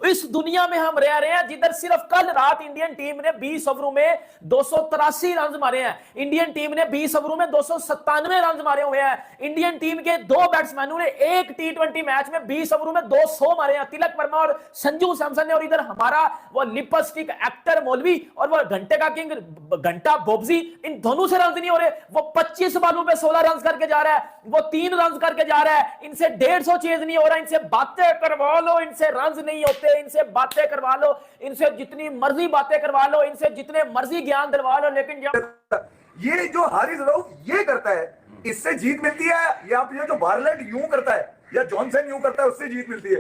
इस दुनिया में हम रह रहे हैं जिधर सिर्फ कल रात इंडियन टीम ने 20 ओवरों में 283 रन मारे हैं। इंडियन टीम ने 20 ओवरों में 297 रन मारे हुए हैं। इंडियन टीम के दो बैट्समैनों ने एक T20 मैच में 20 ओवरों में 200 मारे हैं, तिलक वर्मा और संजू सैमसन ने। और इधर हमारा वो लिपस्टिक एक्टर मौलवी और वो घंटे का किंग घंटा बोब्जी, इन दोनों से रन नहीं हो रहे। वो 25 बालों पे 16 रन करके जा रहा है, वो 3 रन करके जा रहा है। इनसे 150 चेज नहीं हो रहा। इनसे बातें करवा लो, इनसे रन नहीं होते। इनसे बातें करवा लो, इनसे जितनी मर्जी बातें करवा लो, इनसे जितने मर्जी ज्ञान दिलवा लो, लेकिन जब ये जो हारिस राउफ ये करता है इससे जीत मिलती है, या फिर जो बार्लेट यूं करता है या जॉनसन यूं करता है उससे जीत मिलती है।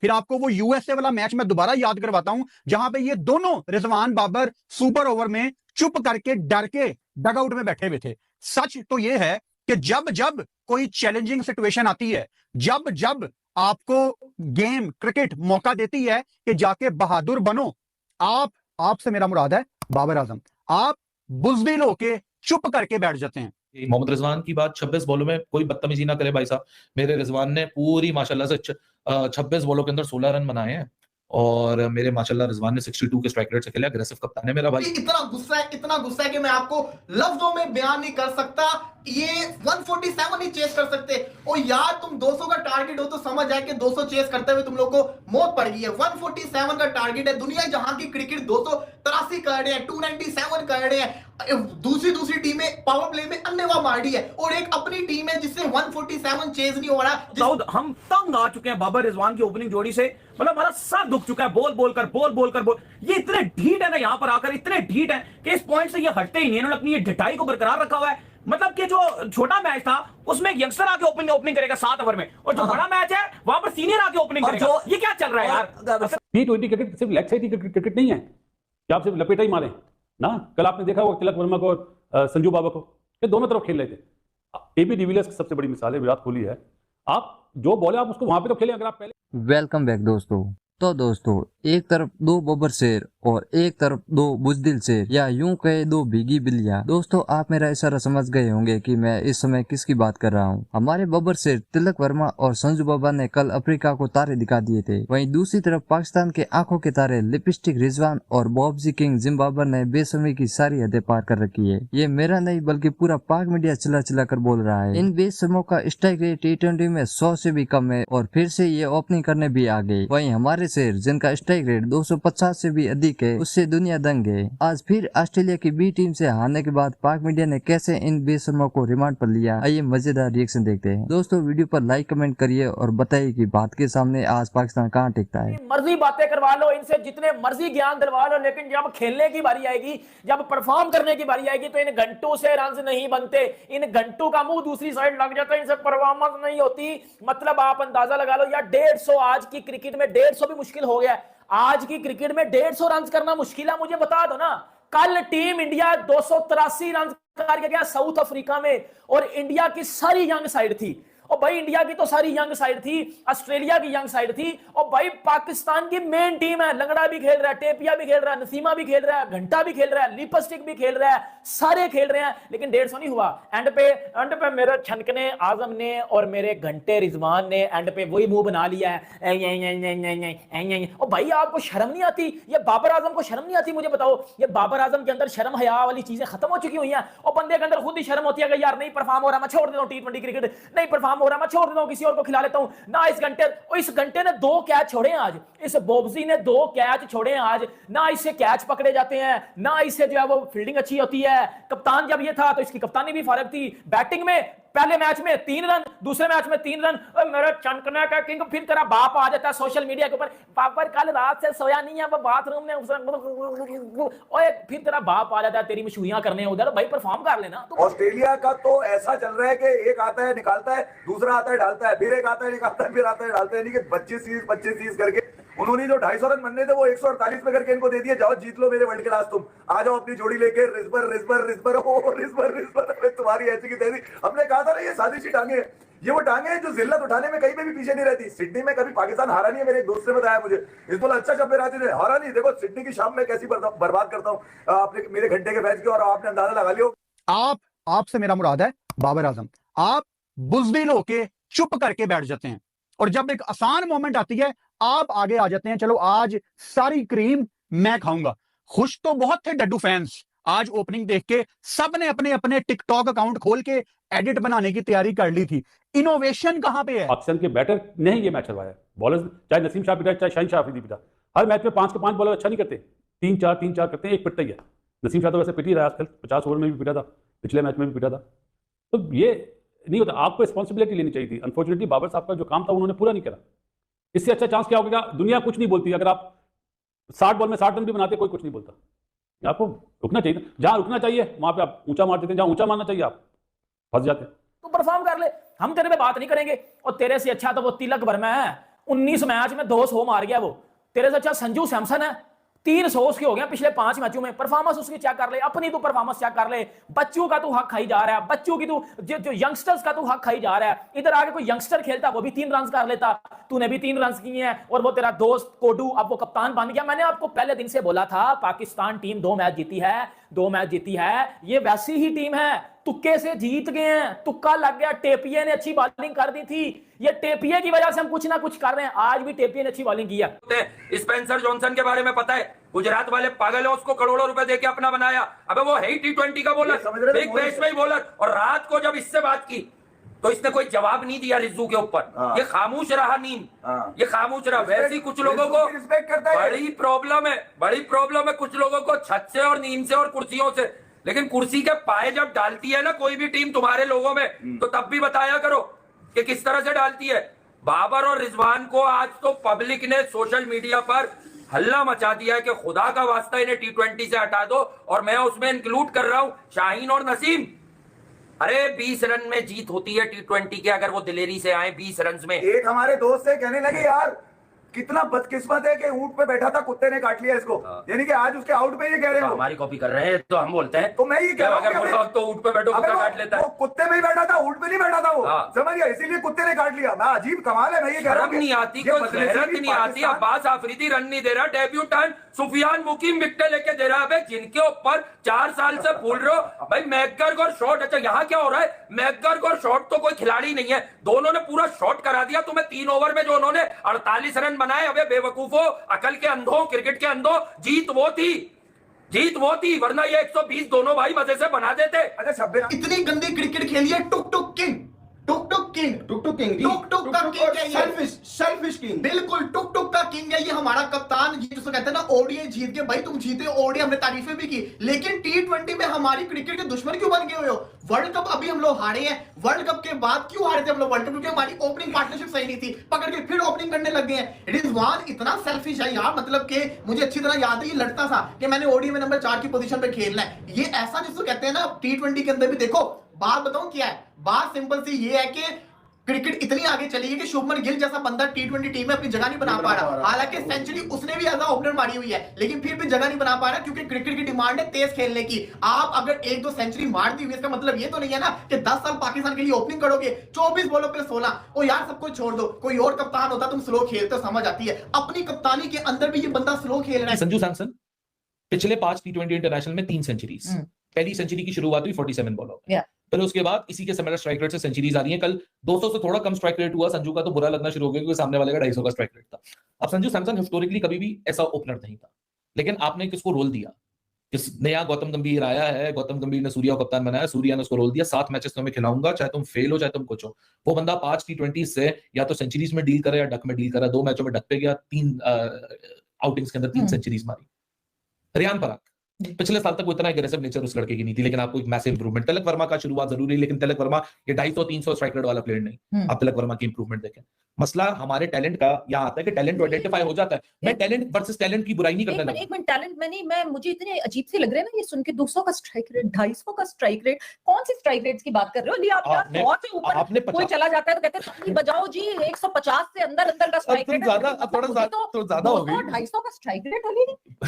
फिर आपको वो यूएसए वाला मैच मैं दोबारा याद करवाता हूं, जहां पे ये दोनों रिजवान बाबर सुपर ओवर में चुप करके डर के डगआउट में बैठे हुए थे। सच तो ये है कि जब जब कोई चैलेंजिंग सिचुएशन आती है, जब जब आपको गेम क्रिकेट मौका देती है कि जाके बहादुर बनो, आपसे मेरा मुराद है बाबर आजम, आप बुज़दिल होके चुप करके बैठ जाते हैं। मोहम्मद रिजवान की बात, 26 बॉलों में कोई बदतमीजी ना करे भाई साहब। मेरे रिजवान ने पूरी माशाल्लाह से 26 बॉलों के अंदर 16 रन बनाए हैं और मेरे माशाल्लाह रिजवान ने 62 के स्ट्राइक रेट से खेला। अग्रेसिव कप्तान है मेरा भाई। इतना गुस्सा है कि मैं आपको लफ्जों में बयान नहीं कर सकता। ये 147 ही चेस कर सकते। और यार तुम 200 का टारगेट हो तो समझ आए कि 200 चेस करते हुए तुम लोग को मौत पड़ गई है। 147 का टारगेट है। दुनिया जहां की क्रिकेट 283 कर रहे हैं, 297 कर रहे हैं। दूसरी टीमें पावर प्ले में अन्यवा मार रही है और एक अपनी टीम है जिससे 147 चेज नहीं हो रहा। दाऊद, हम तंग आ चुके हैं बाबर रिजवान की ओपनिंग जोड़ी से। मतलब हमारा सर दुख चुका है बोल कर। ये इतने ढीठ है ना, यहां पर आकर इतने ढीठ है कि इस पॉइंट से ये हटते ही नहीं। इन्होंने अपनी ढिठाई को बरकरार रखा हुआ है। मतलब कि जो छोटा मैच था उसमें एक यंगस्टर आके ओपनिंग करेगा 7 ओवर में, और जो बड़ा मैच है वहां पर सीनियर आके ओपनिंग करेगा। ये क्या चल रहा है यार? T20 क्रिकेट सिर्फ लेग साइड क्रिकेट नहीं है कि आप सिर्फ लपेटा ही मारे ना। कल आपने देखा वो तिलक वर्मा को और संजू बाबा को, ये दोनों तरफ खेल रहे थे। एबी डिविलियर्स की सबसे बड़ी मिसाल है, विराट कोहली है। आप जो बॉले आप उसको वहां पे तो खेलें अगर आप पहले। वेलकम बैक दोस्तों। तो दोस्तों, एक तरफ दो बब्बर शेर और एक तरफ दो बुज़दिल शेर, या यूं कहे दो भीगी बिल्लियां। दोस्तों, आप मेरा इशारा समझ गए होंगे कि मैं इस समय किसकी बात कर रहा हूं। हमारे बब्बर शेर तिलक वर्मा और संजू बाबा ने कल अफ्रीका को तारे दिखा दिए थे। वहीं दूसरी तरफ पाकिस्तान के आंखों के तारे लिपस्टिक रिजवान और बॉब्जी किंग जिम्बाब्वे ने बेशर्मी की सारी हदें पार कर रखी है। ये मेरा नहीं बल्कि पूरा पाक मीडिया चिल्ला कर बोल रहा है। इन बेशर्मों का स्ट्राइक रेट T20 में 100 से भी कम है और फिर से ये ओपनिंग करने भी आ गए। वहीं हमारे शेर जिनका स्ट्राइक रेट 250 से भी अधिक है, उससे दुनिया दंग है। आज फिर ऑस्ट्रेलिया की बी टीम से हारने के बाद पाक मीडिया ने कैसे इन बेशर्मों को रिमांड पर लिया, आइए मजेदार रिएक्शन देखते हैं। दोस्तों, वीडियो पर लाइक कमेंट करिए और बताइए कि भारत के सामने आज पाकिस्तान कहाँ टिकता है। मर्जी बातें करवा लो, इनसे जितने मर्जी ज्ञान दिलवा लो, लेकिन जब खेलने की बारी आएगी, जब परफॉर्म करने की बारी आएगी तो इन घंटों से रन नहीं बनते। इन घंटों का मुंह दूसरी साइड लग जाता है, इनसे परफॉर्मेंस नहीं होती। मतलब आप अंदाजा लगा लो यार, 150 आज की क्रिकेट में 150 भी मुश्किल हो गया। आज की क्रिकेट में 150 रन करना मुश्किल है, मुझे बता दो ना। कल टीम इंडिया 283 रन करके गया साउथ अफ्रीका में, और इंडिया की सारी यंग साइड थी। और भाई इंडिया की तो सारी यंग साइड थी, ऑस्ट्रेलिया की यंग साइड थी, और भाई पाकिस्तान की मेन टीम है। लंगड़ा भी खेल रहा है, टेपिया भी खेल रहा है, नसीमा भी खेल रहा है, घंटा भी खेल रहा है, लिपस्टिक भी खेल रहा है, सारे खेल रहे हैं, लेकिन 150 नहीं हुआ। एंड पे मेरे छनकने आजम ने और मेरे घंटे रिजवान ने एंड पे वही मुंह बना लिया है। और भाई आपको शर्म नहीं आती? ये बाबर आजम को शर्म नहीं आती? मुझे बताओ, ये बाबर आजम के अंदर शर्म हया वाली चीजें खत्म हो चुकी हुई हैं। और बंदे के अंदर खुद ही शर्म होती है कि यार नहीं परफॉर्म हो रहा, मैं छोड़ देता हूं T20 क्रिकेट, नहीं परफॉर्म हो रहा मैं छोड़ देता हूं, किसी और को खिला लेता हूं ना। इस घंटे ने 2 कैच छोड़े आज, इस बॉब्जी ने 2 कैच छोड़े आज ना। इससे कैच पकड़े जाते हैं ना, इससे जो है वो फील्डिंग अच्छी होती है। कप्तान जब ये था तो इसकी कप्तानी भी फारग थी। बैटिंग में पहले मैच में 3 रन, दूसरे मैच में 3 रन। मेरा चनकना का किंग फिर तेरा बाप आ जाता है सोशल मीडिया के ऊपर, बाबर कल रात से सोया नहीं है, वो बाथरूम में, ओए फिर तेरा बाप आ जाता है तेरी मशहूरियां करने उधर। भाई परफॉर्म कर लेना। ऑस्ट्रेलिया का तो ऐसा चल रहा है कि एक आता है निकालता है, दूसरा आता है डालता है, फिर एक आता है निकालता है, फिर आता है डालता है। नहीं कि 25-30 करके उन्होंने जो 250 रन बनने थे वो 148 में करके इनको दे दिए। जाओ जीत लो मेरे वर्ल्ड क्लास, तुम आ जाओ अपनी जोड़ी लेके। रिजबर तुम्हारी ऐसी की तैसी। हमने कहा था ना ये साजिशी टांगे, ये वो टांगे हैं जो जिल्लत उठाने में कहीं पे भी पीछे नहीं रहती। सिडनी में कभी पाकिस्तान हारा नहीं है, मेरे एक दोस्त ने बताया मुझे। इस बोला अच्छा शब्द राजी ने हारा नहीं। देखो सिडनी की शाम में कैसी बर्बाद करता हूँ अपने मेरे घंटे के मैच के, और आपने अंदाजा लगा लिया। आपसे मेरा मुराद है बाबर आजम, आप बुज़दिल होके चुप करके बैठ जाते हैं। और जब एक आसान मोमेंट आती है आप आगे आ जाते हैं, चलो आज सारी क्रीम मैं खाऊंगा। खुश तो बहुत थे डड्डू फैंस, आज ओपनिंग देख के सबने अपने अपने टिकटॉक अकाउंट खोल के एडिट बनाने की तैयारी कर ली थी। इनोवेशन कहां पे है? पाकिस्तान के बैटर ने ही ये मैच हरवाया। बॉलर्स चाहे नसीम शाह पिटा चाहे शाहीन शाह अफरीदी पिटा, हर मैच में 5 के 5 बॉलर अच्छा नहीं करते, 3-4 करते हैं, एक पिटता ही है। नसीम शाह तो वैसे पिट ही रहा है आजकल, 50 ओवर में भी पिटा था, पिछले मैच में भी पिटा था। तो ये नहीं होता, आपको रिस्पॉन्सिबिलिटी लेनी चाहिए थी। अनफॉर्चुनेटली बाबर साहब का जो काम था उन्होंने पूरा नहीं करा। इससे अच्छा चांस क्या होगा? दुनिया कुछ नहीं बोलती, अगर आप 60 बॉल में 60 रन भी बनाते कोई कुछ नहीं बोलता। आपको रुकना चाहिए, जहां रुकना चाहिए वहां पे आप ऊंचा मार देते हैं, जहां ऊंचा मारना चाहिए आप फंस जाते। तू परफॉर्म कर ले, हम तेरे पे बात नहीं करेंगे। और तेरे से अच्छा तो वो तिलक वर्मा है, 19 मैच में 200 मार गया वो। तेरे से अच्छा संजू सैमसन है, 300 उसके हो गया पिछले 5 मैचों में। परफॉर्मेंस उसकी चेक कर ले, अपनी तू परफॉर्मेंस चेक कर ले। बच्चों का तू हक खाई जा रहा है, बच्चों की तू जो यंगस्टर्स का तू हक खाई जा रहा है। इधर आगे कोई यंगस्टर खेलता वो भी 3 रन कर लेता, तूने भी 3 रन किए हैं। और वो तेरा दोस्त कोडू अब वो कप्तान बन गया। मैंने आपको पहले दिन से बोला था पाकिस्तान टीम 2 मैच जीती है, 2 मैच जीती है, ये वैसी ही टीम है। तुक्के से जीत गए हैं, तुक्का लग गया। टेपिये ने अच्छी बॉलिंग कर दी थी, ये टेपिये की वजह से हम कुछ ना कुछ कर रहे हैं। आज भी टेपिये ने अच्छी बॉलिंग की है। स्पेंसर जॉनसन के बारे में पता है, गुजरात वाले पागल है, उसको करोड़ों रुपए देके अपना बनाया। अबे वो है ही T20 का बॉलर, बिग बैश में ही बॉलर। और रात को जब इससे बात की तो इसने कोई जवाब नहीं दिया रिज्जू के ऊपर, ये खामोश रहा। नींद ये खामोश रहा। वैसे कुछ लोगों को बड़ी प्रॉब्लम है, बड़ी प्रॉब्लम है कुछ लोगों को छत से और नींद से और कुर्सियों से। लेकिन कुर्सी के पाए जब डालती है ना कोई भी टीम तुम्हारे लोगों में, तो तब भी बताया करो कि किस तरह से डालती है। बाबर और रिजवान को आज तो पब्लिक ने सोशल मीडिया पर हल्ला मचा दिया है कि खुदा का वास्ता इन्हें T20 से हटा दो। और मैं उसमें इंक्लूड कर रहा हूं शाहीन और नसीम। अरे 20 रन में जीत होती है T20 के, अगर वो दिलेरी से आए 20 रन में। एक हमारे दोस्त से कहने लगे यार कितना बदकिस्मत है कि ऊंट पे बैठा था, कुत्ते ने काट लिया इसको। यानी कि आज उसके आउट पे ये कह रहे हो हमारी कॉपी कर रहे हैं तो हम बोलते हैं। तो मैं ये कह रहा हूं अगर बोला तो ऊंट पे बैठो कुत्ता काट लेता है। वो कुत्ते में ही बैठा था, ऊंट पे नहीं बैठा था वो, समझ गया, इसीलिए कुत्ते ने काट लिया। मैं अजीब कमाल है, मैं ये कह रहा हूं नहीं आती, कोई गैरत नहीं आती। अब्बास आफरीदी रन नहीं दे रहा, डेब्यूटेंट सुफियान मुकीम विकेट लेके दे रहा है, जिनके ऊपर 4 साल से भूल रहे हो भाई। मैकगर्ग और शॉट, अच्छा यहाँ क्या हो रहा है? मैकगर्ग और शॉट तो कोई खिलाड़ी नहीं है, दोनों ने पूरा शॉट करा दिया तुम्हें। 3 ओवर में जो उन्होंने 48 रन बनाए, अबे बेवकूफो, अकल के अंधों, क्रिकेट के अंधों, जीत वो थी, वरना ये 120 दोनों भाई मजे से बना देते। अच्छा 26 इतनी गंदी क्रिकेट खेली है। टुक टुक किंग टुक टुक किंग का किंग है ये। सेल्फिश किंग, बिल्कुल टुक टुक का किंग है ये हमारा कप्तान। ये जिसको कहते हैं ना ओडीआई जीत के, भाई तुम जीते ओडीआई, हमने तारीफें भी की, लेकिन T20 में हमारी क्रिकेट के दुश्मन क्यों बन गए हुए हो? वर्ल्ड कप अभी हम लोग हारे हैं, वर्ल्ड कप के बाद क्यों हारे थे हम लोग वर्ल्ड कप? क्योंकि हमारी ओपनिंग पार्टनरशिप सही नहीं थी, पकड़ के फिर ओपनिंग करने लग गए हैं। रिजवान इतना सेल्फिश है यार, मतलब कि मुझे अच्छी तरह याद है, ये लड़ता था कि मैंने ओडीआई में नंबर 4 की पोजीशन पे खेलना है। ये ऐसा जिसको कहते हैं ना T20 के अंदर भी देखो। बात बताऊं क्या है? बात सिंपल सी ये है कि क्रिकेट इतनी आगे चली गई कि शुभमन गिल जैसा बंदा T20 टीम में अपनी जगह नहीं बना पा रहा। हालांकि सेंचुरी उसने भी एज अ ओपनर मारी हुई है, लेकिन फिर भी जगह नहीं बना पा रहा, क्योंकि क्रिकेट की डिमांड है तेज खेलने की। आप अगर 1-2 सेंचुरी मार दी हुई, इसका मतलब ये तो नहीं है ना कि 10 साल पाकिस्तान के लिए ओपनिंग करोगे, 24 बॉलों पे 16। ओ यार सब कुछ छोड़ दो, कोई और कप्तान होता, तुम स्लो खेलते हो, समझ आती है। अपनी कप्तानी के अंदर भी ये बंदा स्लो खेल रहा है। संजू सैमसन पिछले 5 T20 इंटरनेशनल में 3 सेंचुरीज। पहली सेंचुरी की शुरुआत हुई 47 बॉलों में, फिर उसके बाद इसी के सिमिलर स्ट्राइक रेट से सेंचुरीज आ रही हैं। कल 200 से थोड़ा कम स्ट्राइक रेट हुआ संजू का, तो बुरा लगना शुरू हो गया क्योंकि सामने वाले का 250 का स्ट्राइक रेट था। अब संजू सैमसन हिस्टोरिकली कभी भी ऐसा ओपनर नहीं था, लेकिन आपने किसको रोल दिया? किस नया गौतम गंभीर आया है, गौतम गंभीर ने सूर्या को कप्तान बनाया, सूर्या ने उसको रोल दिया, 7 मैचेस तुम्हें खिलाऊंगा, चाहे तुम फेल हो चाहे तुम कुछ हो। वो बंदा 5 T20 से या तो सेंचुरीज में डील करे या डक में डील करा। 2 मैचों में डक पे गया, 3 आउटिंग्स के अंदर 3 सेंचुरीज मारी। रियान पराग पिछले साल तक वो इतना एग्रेसिव नेचर उस लड़के की नहीं थी, लेकिन आपको एक मैसिव इंप्रूवमेंट। तिलक वर्मा का शुरुआत जरूरी, लेकिन तिलक वर्मा ये 250-300 स्ट्राइक रेट वाला प्लेयर नहीं। आप तिलक वर्मा की इंप्रूवमेंट देखें। मसला हमारे टैलेंट का यहाँ आता है कि टैलेंट तो आइडेंटिफाई हो जाता है। मैं टैलेंट वर्सेस टैलेंट की बुराई नहीं करता। एक मिनट टैलेंट में नहीं, मैं मुझे इतने अजीब से लग रहे हैं ना ये सुन के। 200 का स्ट्राइक रेट, 250 का स्ट्राइक रेट, कौन सी स्ट्राइक रेट्स की बात कर रहे हो? आप यार बहुत से ऊपर कोई चला जाता है तो कहते हैं ताली बजाओ जी, 150 से अंदर का स्ट्राइक रेट। ज्यादा अब थोड़ा ज्यादा हो गई। 250 का स्ट्राइक रेट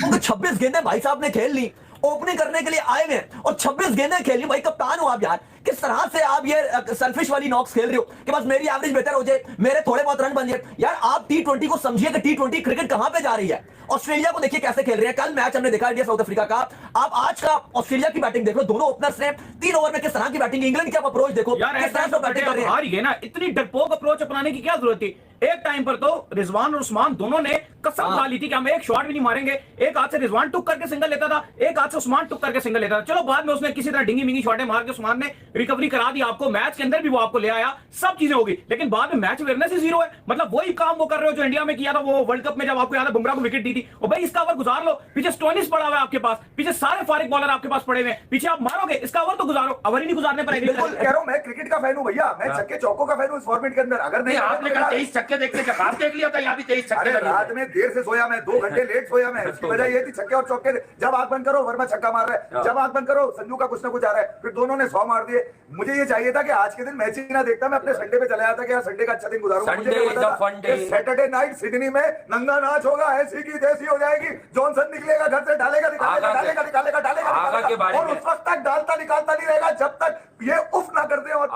है। 26 गेंदें भाई साहब ने खेल ली, ओपनिंग करने के लिए आए हुए और 26 गेंदें खेली। भाई कप्तान हो आप यार, किस तरह से आप ये सेल्फिश वाली नॉक्स खेल रहे हो कि बस मेरी एवरेज बेहतर हो जाए, मेरे थोड़े बहुत रन बन जाए। यार आप T20 को समझिए कि T20 क्रिकेट कहां पे जा रही है। ऑस्ट्रेलिया को देखिए कैसे खेल रहे हैं। कल मैच हमने देखा इंडिया साउथ अफ्रीका का, आप आज का ऑस्ट्रेलिया की बैटिंग देख लो। दोनों ओपनर्स ने 3 ओवर में किस तरह की बैटिंग, इंग्लैंड की आप अप्रोच देखो किस तरह से बैटिंग कर रहे हैं। हार गए ना, इतनी डरपोक अप्रोच अपनाने की क्या जरूरत थी? एक टाइम पर तो रिजवान और उस्मान दोनों ने कसम खा ली थी कि हम एक शॉट भी नहीं मारेंगे। एक हाथ से रिजवान टुक करके सिंगल लेता था, एक हाथ से उस्मान टुक करके सिंगल लेता था। चलो बाद में उसने किसी तरह डिंगी मिंगी शॉटें मार के उस्मान ने रिकवरी करा दी आपको, मैच के अंदर भी वो आपको ले आया, सब चीजें होगी, लेकिन बाद में मैच अवेयरनेस ही जीरो है। मतलब वही काम वो कर रहे हो जो इंडिया में किया था वो वर्ल्ड कप में, जब आपको याद है बुमराह को विकेट दी थी। और भाई इसका ओवर गुजार लो, पीछे स्टोइनिस पड़ा हुआ है आपके पास, पीछे सारे फारिग बॉलर आपके पास पड़े हुए हैं, पीछे आप मारोगे, इसका ओवर तो गुजारो, ओवर ही नहीं गुजारने पर बिल्कुल कह रहा हूं, मैं क्रिकेट का फैन हूं भैया, मैं छक्के चौकों का फैन हूं इस फॉर्मेट के अंदर। अगर नहीं आपने कहा 23 छक्के देखने का, आप देख लिया था यहाँ भी 23 छक्के अरे रात में देर से सोया मैं, 2 घंटे लेट सोया मैं। उसकी वजह ये थी छक्के और चौके, जब आंख बंद करो वर्मा छक्का मार रहा है, जब आंख बंद करो संजू का कुछ ना कुछ आ रहा है, फिर दोनों ने 100 मार दिए। मुझे ये चाहिए था कि आज के दिन मैच ही ना देखता, मैं अपने संडे पे चला जाता कि यार संडे का अच्छा दिन गुजारूंगा। सैटरडे नाइट सिडनी में नंगा नाच होगा, ऐसी की तैसी हो जाएगी, जॉनसन निकलेगा घर से, डालेगा और उस वक्त तक डालता निकालता नहीं रहेगा जब तक ये उफ ना कर दे। और